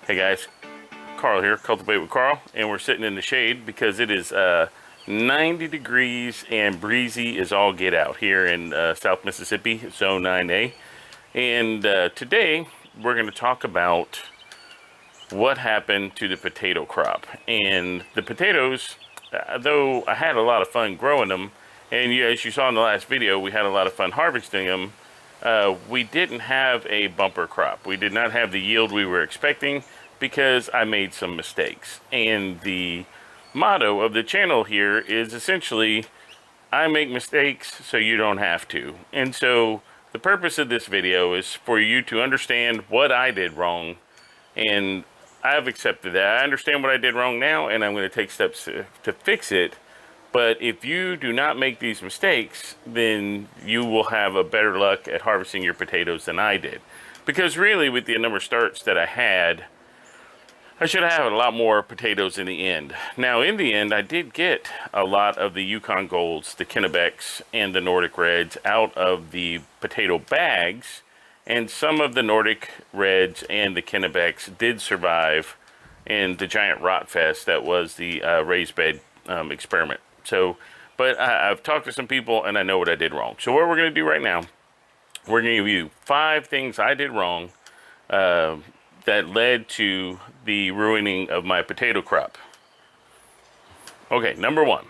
Hey guys, Carl here, Cultivate with Carl, and we're sitting in the shade because it is 90 degrees and breezy as all get out here in South Mississippi, Zone 9A. And today we're going to talk about what happened to the potato crop. And the potatoes, though I had a lot of fun growing them, and as you saw in the last video, we had a lot of fun harvesting them. We didn't have a bumper crop. We did not have the yield we were expecting because I made some mistakes. And the motto of the channel here is essentially, I make mistakes so you don't have to. And so the purpose of this video is for you to understand what I did wrong, and I've accepted that. I understand what I did wrong now, and I'm going to take steps to fix it. But if you do not make these mistakes, then you will have a better luck at harvesting your potatoes than I did. Because really, with the number of starts that I had, I should have had a lot more potatoes in the end. Now, in the end, I did get a lot of the Yukon Golds, the Kennebecks, and the Nordic Reds out of the potato bags. And some of the Nordic Reds and the Kennebecks did survive in the giant rot fest that was the raised bed experiment. So, but I've talked to some people and I know what I did wrong. So what we're going to do right now, we're going to give you 5 things I did wrong that led to the ruining of my potato crop. Okay, number 1.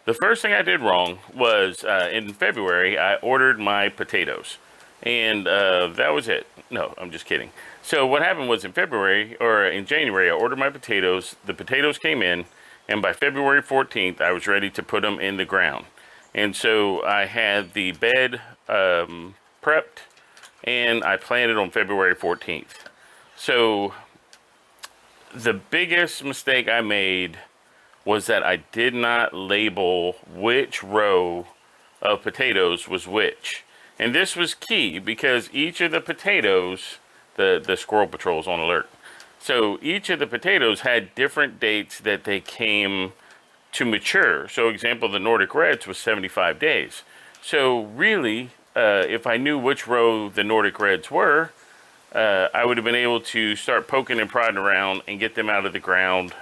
The first thing I did wrong was in February, I ordered my potatoes. And that was it. No, I'm just kidding. So what happened was in February, or in January, I ordered my potatoes. The potatoes came in, and by February 14th, I was ready to put them in the ground. And so I had the bed prepped, and I planted on February 14th. So the biggest mistake I made was that I did not label which row of potatoes was which. And this was key because each of the potatoes, the squirrel patrol's on alert. So each of the potatoes had different dates that they came to mature. So example, the Nordic Reds was 75 days. So really, if I knew which row the Nordic Reds were, I would have been able to start poking and prodding around and get them out of the ground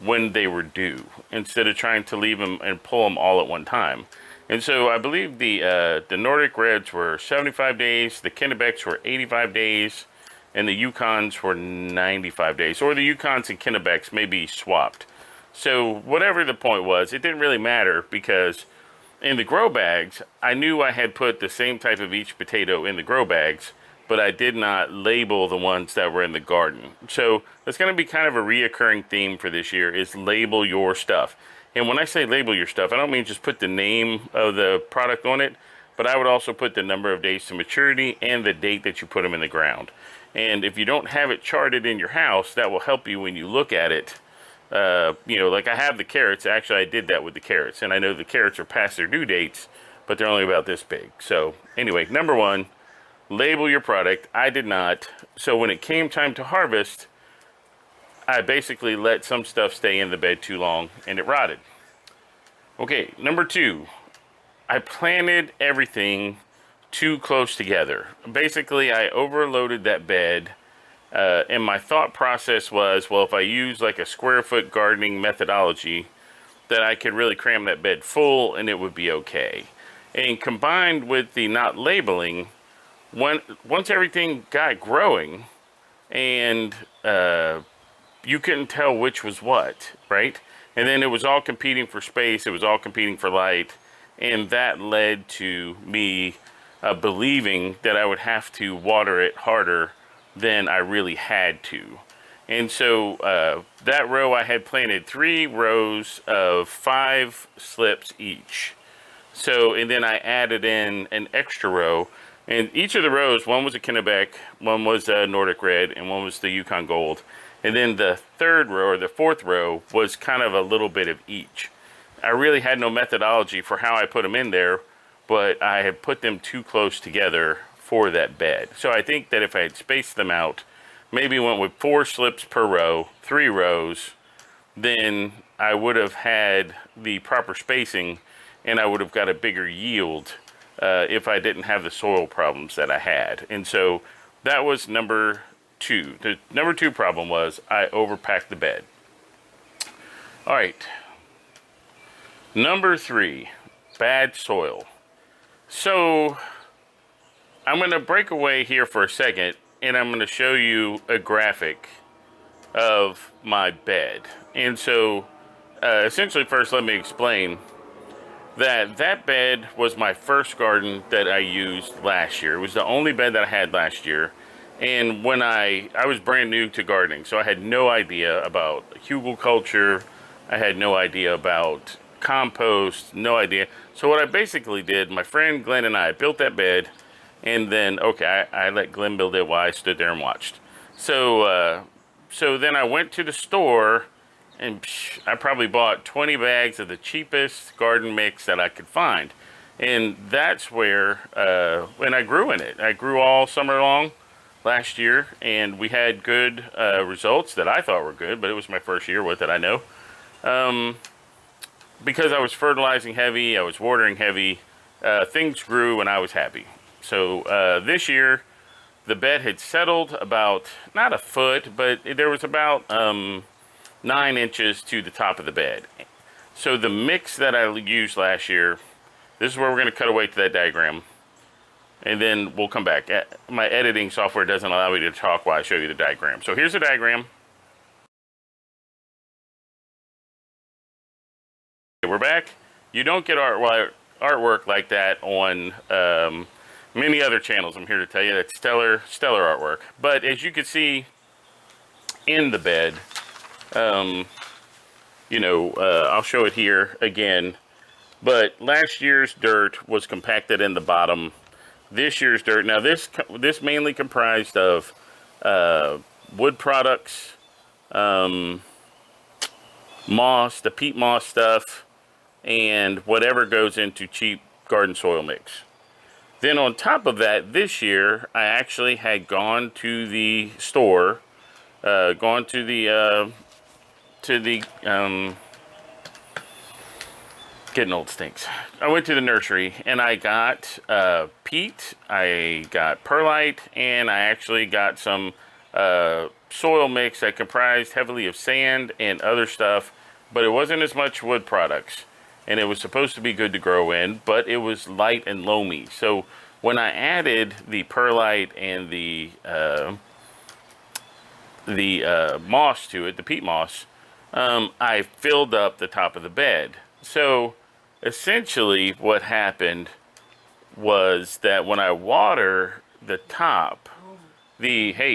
when they were due, instead of trying to leave them and pull them all at one time. And so I believe the Nordic Reds were 75 days, the Kennebecks were 85 days, and the Yukons were 95 days. Or the Yukons and Kennebecks may be swapped. So whatever the point was, it didn't really matter because in the grow bags, I knew I had put the same type of each potato in the grow bags, but I did not label the ones that were in the garden. So that's going to be kind of a reoccurring theme for this year, is label your stuff. And when I say label your stuff, I don't mean just put the name of the product on it, but I would also put the number of days to maturity and the date that you put them in the ground. And if you don't have it charted in your house, that will help you when you look at it. Like I have the carrots. Actually, I did that with the carrots. And I know the carrots are past their due dates, but they're only about this big. So anyway, number 1, label your product. I did not. So when it came time to harvest, I basically let some stuff stay in the bed too long and it rotted. Okay, number 2, I planted everything too close together. Basically, I overloaded that bed, and my thought process was, well, if I use like a square foot gardening methodology, that I could really cram that bed full and it would be okay. And combined with the not labeling, once everything got growing and you couldn't tell which was what, right? And then it was all competing for space, it was all competing for light, and that led to me believing that I would have to water it harder than I really had to. And so that row, I had planted 3 rows of 5 slips each. So, and then I added in an extra row. And each of the rows, one was a Kennebec, one was a Nordic Red, and one was the Yukon Gold. And then the 3rd row, or the 4th row, was kind of a little bit of each. I really had no methodology for how I put them in there, but I had put them too close together for that bed. So I think that if I had spaced them out, maybe went with 4 slips per row, 3 rows, then I would have had the proper spacing and I would have got a bigger yield if I didn't have the soil problems that I had. And so that was number two. The number two problem was I overpacked the bed. All right. Number three, bad soil. So I'm going to break away here for a second, and I'm going to show you a graphic of my bed. And so essentially, first let me explain that bed was my first garden that I used last year. It was the only bed that I had last year. And when I was brand new to gardening, so I had no idea about hugelkultur. I had no idea about compost, no idea. So what I basically did, my friend Glenn and I built that bed, and then, okay, I let Glenn build it while I stood there and watched. So, so then I went to the store, and I probably bought 20 bags of the cheapest garden mix that I could find. And that's where, when I grew in it. I grew all summer long last year, and we had good results that I thought were good, but it was my first year with it, I know. Because I was fertilizing heavy, I was watering heavy, things grew and I was happy. So this year, the bed had settled about, not a foot, but there was about 9 inches to the top of the bed. So the mix that I used last year, this is where we're going to cut away to that diagram. And then we'll come back. My editing software doesn't allow me to talk while I show you the diagram. So here's the diagram. We're back. You don't get artwork like that on many other channels. I'm here to tell you that's stellar artwork. But as you can see in the bed, I'll show it here again. But last year's dirt was compacted in the bottom. This year's dirt, now this mainly comprised of wood products, moss, the peat moss stuff, and whatever goes into cheap garden soil mix. Then on top of that, this year, I actually had gone to the store, getting old stinks. I went to the nursery and I got peat, I got perlite, and I actually got some soil mix that comprised heavily of sand and other stuff, but it wasn't as much wood products. And it was supposed to be good to grow in, but it was light and loamy. So when I added the perlite and the moss to it, the peat moss, I filled up the top of the bed. So essentially what happened was that when I water the top, when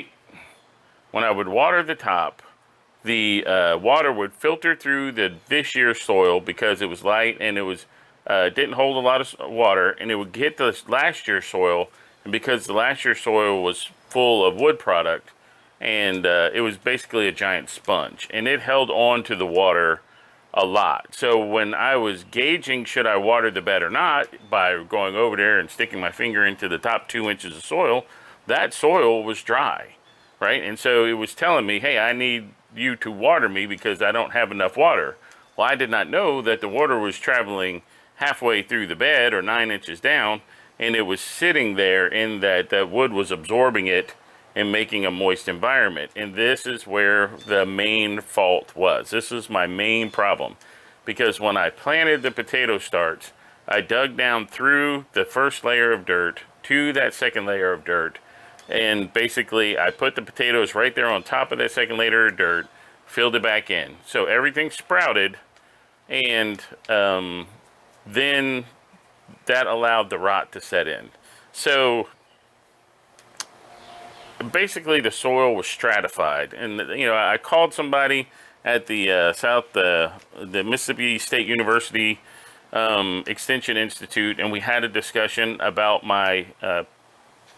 I would water the top, the water would filter through this year's soil because it was light and it was didn't hold a lot of water, and it would hit the last year's soil, and because the last year's soil was full of wood product, and it was basically a giant sponge, and it held on to the water a lot. So when I was gauging should I water the bed or not by going over there and sticking my finger into the top 2 inches of soil, that soil was dry, right? And so it was telling me, hey, I need you to water me because I don't have enough water. Well, I did not know that the water was traveling halfway through the bed or 9 inches down, and it was sitting there in that wood was absorbing it and making a moist environment. And this is where the main fault was. This is my main problem, because when I planted the potato starts, I dug down through the first layer of dirt to that second layer of dirt, and basically I put the potatoes right there on top of that second layer of dirt, filled it back in. So everything sprouted, and then that allowed the rot to set in. So basically the soil was stratified, and I called somebody at the the Mississippi State University Extension Institute, and we had a discussion about my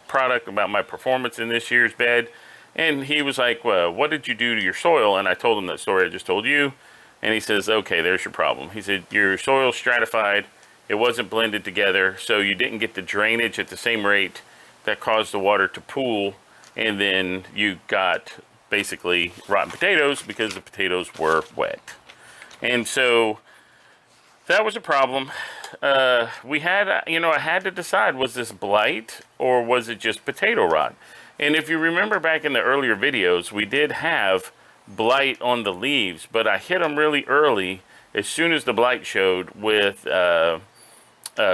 product, about my performance in this year's bed. And he was like, well, what did you do to your soil? And I told him that story I just told you, and he says, okay, there's your problem. He said, your soil stratified, it wasn't blended together, so you didn't get the drainage at the same rate that caused the water to pool, and then you got basically rotten potatoes because the potatoes were wet. And so that was a problem. I had to decide, was this blight or was it just potato rot? And if you remember back in the earlier videos, we did have blight on the leaves, but I hit them really early as soon as the blight showed with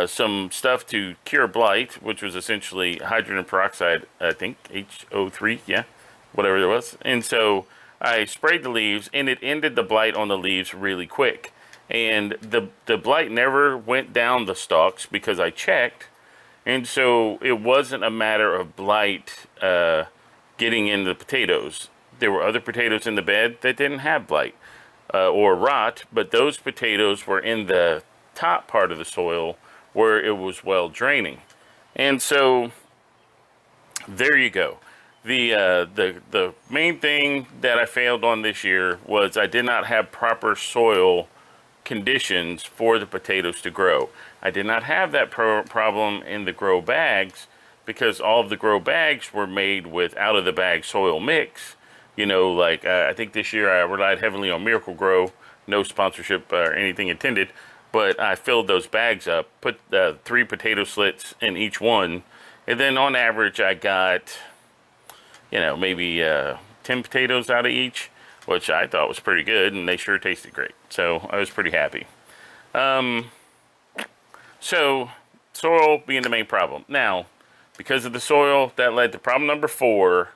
some stuff to cure blight, which was essentially hydrogen peroxide, I think, HO3, yeah, whatever it was. And so I sprayed the leaves, and it ended the blight on the leaves really quick. And the blight never went down the stalks because I checked, and so it wasn't a matter of blight getting in the potatoes. There were other potatoes in the bed that didn't have blight or rot, but those potatoes were in the top part of the soil where it was well draining. And so there you go. The main thing that I failed on this year was I did not have proper soil conditions for the potatoes to grow. I did not have that problem in the grow bags because all of the grow bags were made with out of the bag soil mix. You know, like I think this year I relied heavily on Miracle Grow, no sponsorship or anything intended, but I filled those bags up, put 3 potato slits in each one, and then on average I got, you know, maybe 10 potatoes out of each, which I thought was pretty good, and they sure tasted great. So I was pretty happy. So soil being the main problem. Now, because of the soil, that led to problem number 4.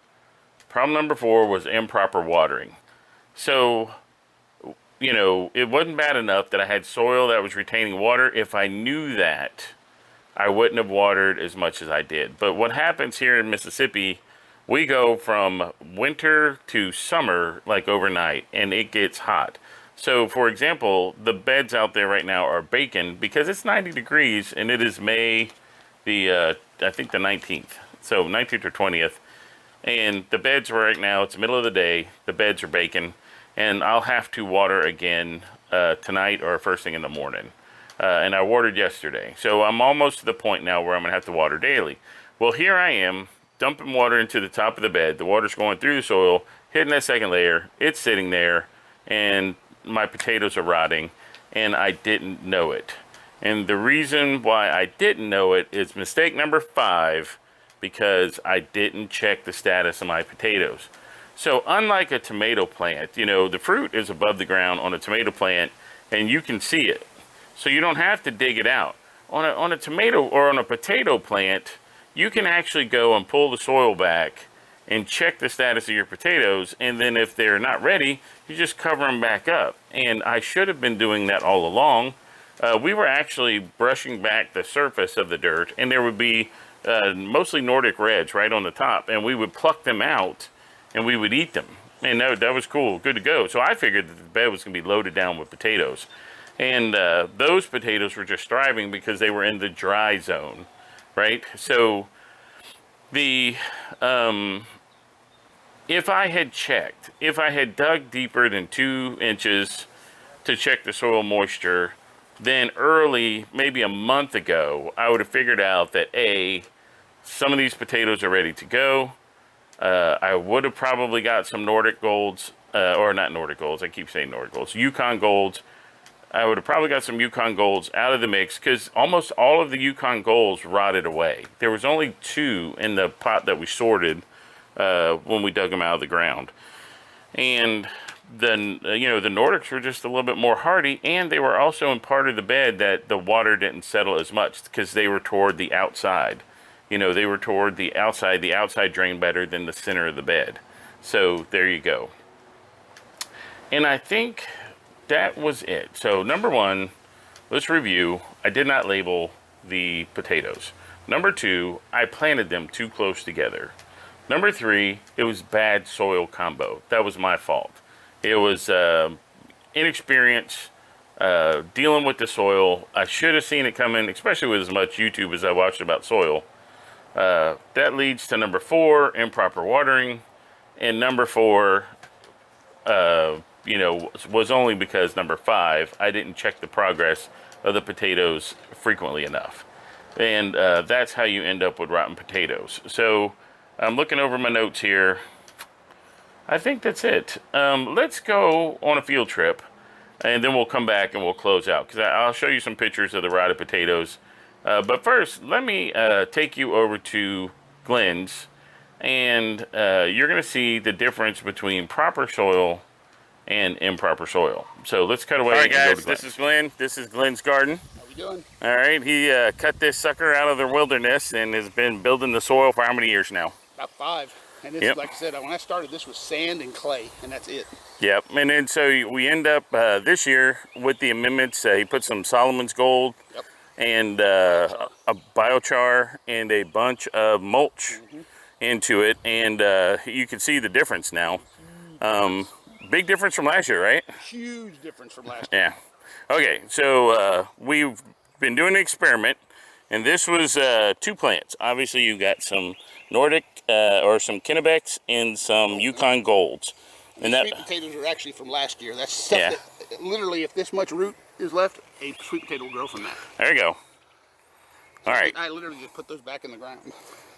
Problem number 4 was improper watering. So, you know, it wasn't bad enough that I had soil that was retaining water. If I knew that, I wouldn't have watered as much as I did. But what happens here in Mississippi, we go from winter to summer like overnight, and it gets hot. So, for example, the beds out there right now are baking because it's 90 degrees, and it is May the, I think the 19th. So, 19th or 20th. And the beds right now, it's the middle of the day, the beds are baking, and I'll have to water again tonight or first thing in the morning. And I watered yesterday. So I'm almost to the point now where I'm going to have to water daily. Well, here I am, dumping water into the top of the bed. The water's going through the soil, hitting that second layer. It's sitting there, and my potatoes are rotting, and I didn't know it. And the reason why I didn't know it is mistake number 5, because I didn't check the status of my potatoes. So unlike a tomato plant, you know, the fruit is above the ground on a tomato plant, and you can see it. So you don't have to dig it out. On a tomato or on a potato plant, you can actually go and pull the soil back and check the status of your potatoes, and then if they're not ready, you just cover them back up. And I should have been doing that all along. We were actually brushing back the surface of the dirt, and there would be mostly Nordic Reds right on the top, and we would pluck them out and we would eat them. And that was cool, good to go. So I figured that the bed was going to be loaded down with potatoes. And those potatoes were just thriving because they were in the dry zone, right? So the if I had checked, if I had dug deeper than 2 inches to check the soil moisture, then early, maybe a month ago, I would have figured out that some of these potatoes are ready to go. I would have probably got some Nordic Golds, or not Nordic Golds, I keep saying Nordic Golds, Yukon Golds. I would have probably got some Yukon Golds out of the mix because almost all of the Yukon Golds rotted away. There was only 2 in the pot that we sorted when we dug them out of the ground. And then, you know, the Nordics were just a little bit more hardy, and they were also in part of the bed that the water didn't settle as much because they were toward the outside. You know, they were toward the outside drained better than the center of the bed. So there you go. And I think that was it. So number 1, let's review. I did not label the potatoes. Number 2, I planted them too close together. Number 3, it was bad soil combo. That was my fault. It was inexperience dealing with the soil. I should have seen it coming, especially with as much YouTube as I watched about soil. That leads to number 4, improper watering. And number 4, you know, was only because number 5, I didn't check the progress of the potatoes frequently enough. And that's how you end up with rotten potatoes. So I'm looking over my notes here. I think that's it. Let's go on a field trip, and then we'll come back and we'll close out, because I'll show you some pictures of the rotted potatoes. But first, let me take you over to Glenn's and you're going to see the difference between proper soil and improper soil. So let's cut away. All right, guys, this is Glenn. This is Glenn's garden. How we doing? All right, he cut this sucker out of the wilderness and has been building the soil for how many years now? About 5. And this, like I said, when I started, this was sand and clay, and that's it. Yep, and then so we end up this year with the amendments. He put some Solomon's Gold, yep, and a biochar and a bunch of mulch into it, and you can see the difference now. Big difference from last year, right? Huge difference from last year. Yeah. Okay, so we've been doing an experiment, and this was 2 plants. Obviously, you got some Nordic or some Kennebecs and some Yukon Golds. And sweet potatoes are actually from last year. That's stuff that literally, if this much root is left, a sweet potato will grow from that. There you go. All right. I literally just put those back in the ground.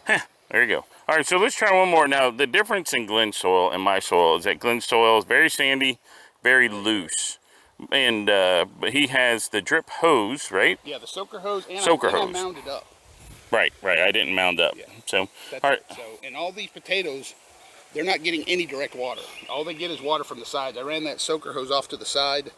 There you go. All right, so let's try one more. Now, the difference in Glenn's soil and my soil is that Glenn's soil is very sandy, very loose. And but he has the drip hose, right? Yeah, the soaker hose, and I mounded up. Right. I didn't mound up. Yeah. So, that's all right. So, and all these potatoes, they're not getting any direct water. All they get is water from the sides. I ran that soaker hose off to the side,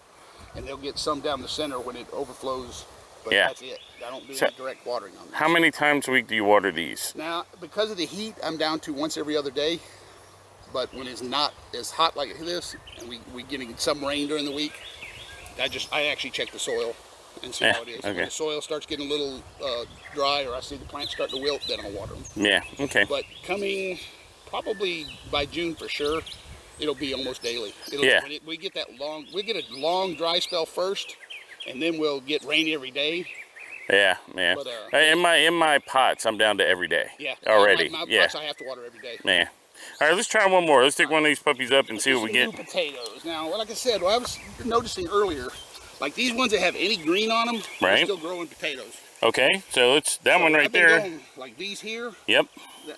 and they'll get some down the center when it overflows. But that's it. I don't do any direct watering on them. How many times a week do you water these? Now, because of the heat, I'm down to once every other day. But when it's not as hot like this, and we getting some rain during the week, I actually check the soil and see how it is. Okay. When the soil starts getting a little dry, or I see the plants starting to wilt, then I'll water them. Yeah, okay. But coming probably by June for sure, it'll be almost daily. We get a long dry spell first, and then we'll get rain every day. Yeah. But, in my pots, I'm down to every day. Yeah. Already. My pots I have to water every day. Yeah. All right, let's try one more. Let's take one of these puppies up and see what we get. New potatoes. Now, like I said, I was noticing earlier, like these ones that have any green on them, they're still growing potatoes. Okay, so that one right there. Going, like these here. Yep.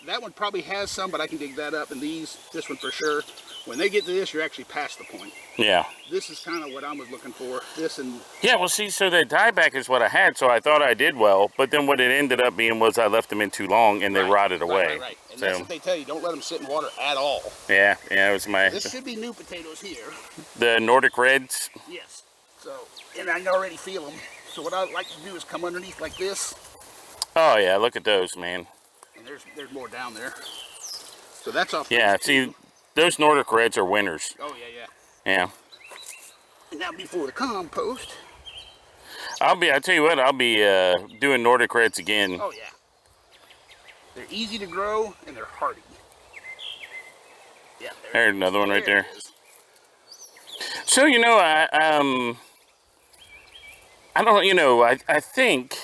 That one probably has some, but I can dig that up. And this one for sure. When they get to this, you're actually past the point. Yeah. This is kind of what I was looking for. This and... Yeah, well, see, so the dieback is what I had, so I thought I did well. But then what it ended up being was I left them in too long, and they rotted away. Right. And that's what they tell you. Don't let them sit in water at all. Yeah, it was my... This should be new potatoes here. The Nordic Reds? Yes. So, and I can already feel them. So what I like to do is come underneath like this. Oh, yeah, look at those, man. And there's more down there. So that's off. Yeah, see... Those Nordic Reds are winners. Oh, yeah. Yeah. And now before the compost. I'll tell you what, I'll be doing Nordic Reds again. Oh, yeah. They're easy to grow, and they're hardy. Yeah. There's another one right there. So, you know, I think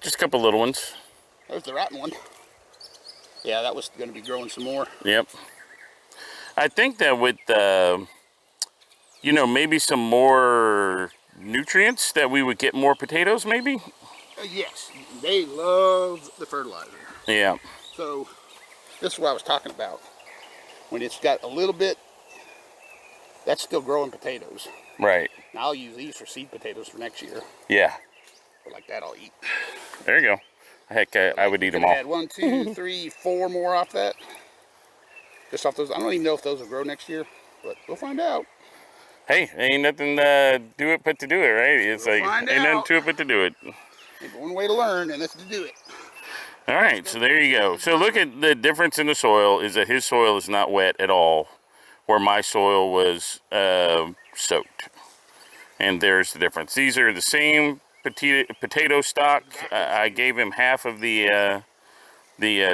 just a couple little ones. There's the rotten one. Yeah, that was going to be growing some more. Yep. I think that with, maybe some more nutrients that we would get more potatoes, maybe? Yes. They love the fertilizer. Yeah. So, this is what I was talking about. When it's got a little bit, that's still growing potatoes. Right. Now I'll use these for seed potatoes for next year. Yeah. But like that I'll eat. There you go. Heck, I would eat them all. Add 1, 2, 3, 4 more off that. Just off those. I don't even know if those will grow next year, but we'll find out. Hey, ain't nothing to do it but to do it, right? It's we'll ain't nothing to it but to do it. There's one way to learn, and that's to do it. All right, so there you go. So look at the difference in the soil is that his soil is not wet at all, where my soil was soaked. And there's the difference. These are the same potato stock. I gave him half of the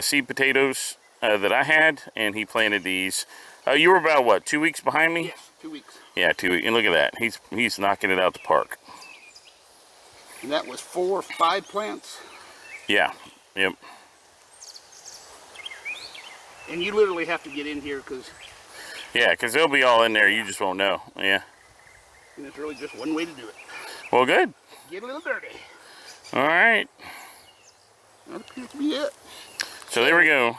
seed potatoes that I had, and he planted these. You were about, what, 2 weeks behind me? Yes, 2 weeks. Yeah, 2 weeks. And look at that. He's knocking it out the park. And that was 4 or 5 plants? Yeah. Yep. And you literally have to get in here because... Yeah, because they'll be all in there. You just won't know. Yeah. And it's really just one way to do it. Well, good. Get a little dirty. All right. That appears to be it. So there we go.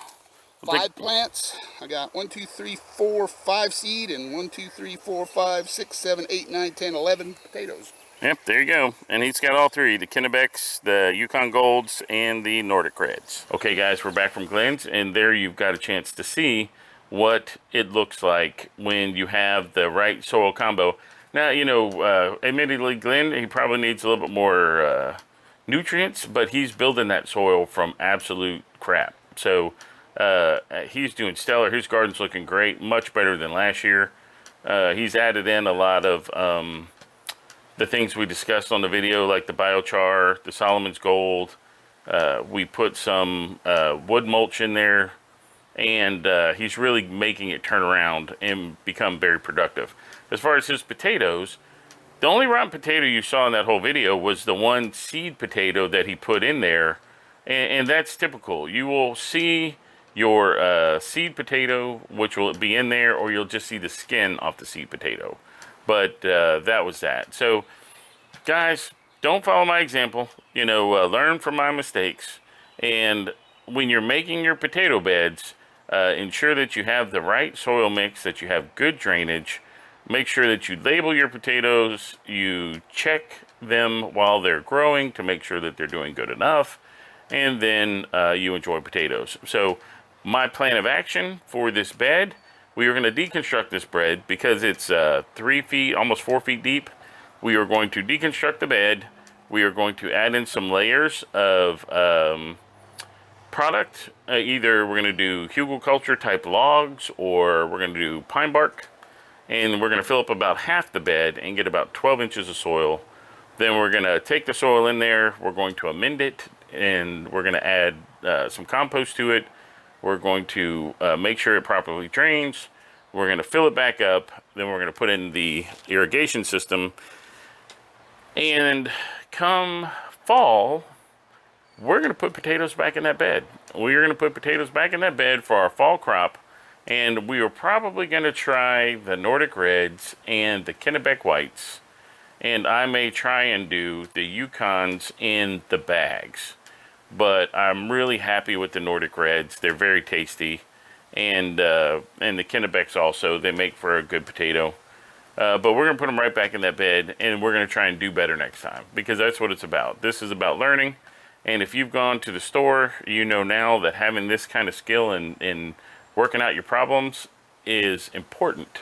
5 plants. I got 1, 2, 3, 4, 5 seed, and 1, 2, 3, 4, 5, 6, 7, 8, 9, 10, 11 potatoes. Yep, there you go. And he's got all three, the Kennebecks, the Yukon Golds, and the Nordic Reds. Okay, guys, we're back from Glenn's, and there you've got a chance to see what it looks like when you have the right soil combo. Now, you know, admittedly, Glenn, he probably needs a little bit more nutrients, but he's building that soil from absolute crap. So he's doing stellar. His garden's looking great, much better than last year. He's added in a lot of the things we discussed on the video, like the biochar, the Solomon's Gold. We put some wood mulch in there, and he's really making it turn around and become very productive. As far as his potatoes, the only rotten potato you saw in that whole video was the one seed potato that he put in there, and that's typical. You will see your seed potato, which will be in there, or you'll just see the skin off the seed potato. But that was that. So, guys, don't follow my example. You know, learn from my mistakes. And when you're making your potato beds, ensure that you have the right soil mix, that you have good drainage. Make sure that you label your potatoes. You check them while they're growing to make sure that they're doing good enough. And then you enjoy potatoes. So, my plan of action for this bed, we are going to deconstruct this bed because it's 3 feet, almost 4 feet deep. We are going to deconstruct the bed. We are going to add in some layers of product. Either we're going to do hugelkultur type logs, or we're going to do pine bark. And we're going to fill up about half the bed and get about 12 inches of soil. Then we're going to take the soil in there. We're going to amend it, and we're going to add some compost to it. We're going to make sure it properly drains. We're going to fill it back up. Then we're going to put in the irrigation system. And come fall, we're going to put potatoes back in that bed. We're going to put potatoes back in that bed for our fall crop. And we are probably going to try the Nordic Reds and the Kennebec Whites. And I may try and do the Yukons in the bags. But I'm really happy with the Nordic Reds. They're very tasty. And the Kennebecks also, they make for a good potato. But we're going to put them right back in that bed, and we're going to try and do better next time, because that's what it's about. This is about learning. And if you've gone to the store, you know now that having this kind of skill in working out your problems is important,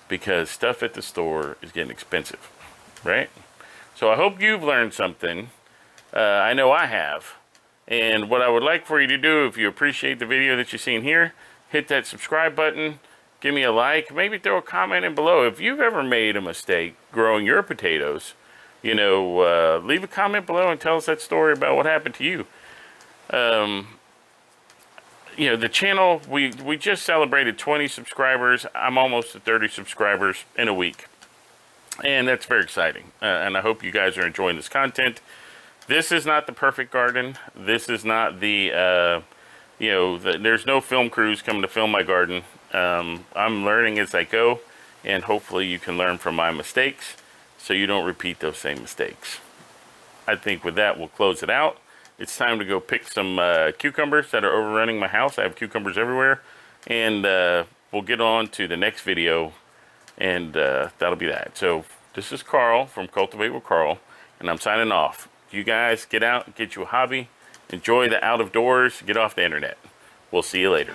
because stuff at the store is getting expensive, right? So I hope you've learned something. I know I have. And what I would like for you to do, if you appreciate the video that you're seeing here, hit that subscribe button, give me a like, maybe throw a comment in below. If you've ever made a mistake growing your potatoes, you know, leave a comment below and tell us that story about what happened to you. You know, the channel, we just celebrated 20 subscribers. I'm almost at 30 subscribers in a week. And that's very exciting. And I hope you guys are enjoying this content. This is not the perfect garden. This is not the, you know, there's no film crews coming to film my garden. I'm learning as I go, and hopefully you can learn from my mistakes so you don't repeat those same mistakes. I think with that, we'll close it out. It's time to go pick some cucumbers that are overrunning my house. I have cucumbers everywhere. And we'll get on to the next video, and that'll be that. So this is Carl from Cultivate with Carl, and I'm signing off. You guys get out and get you a hobby. Enjoy the out of doors. Get off the internet. We'll see you later.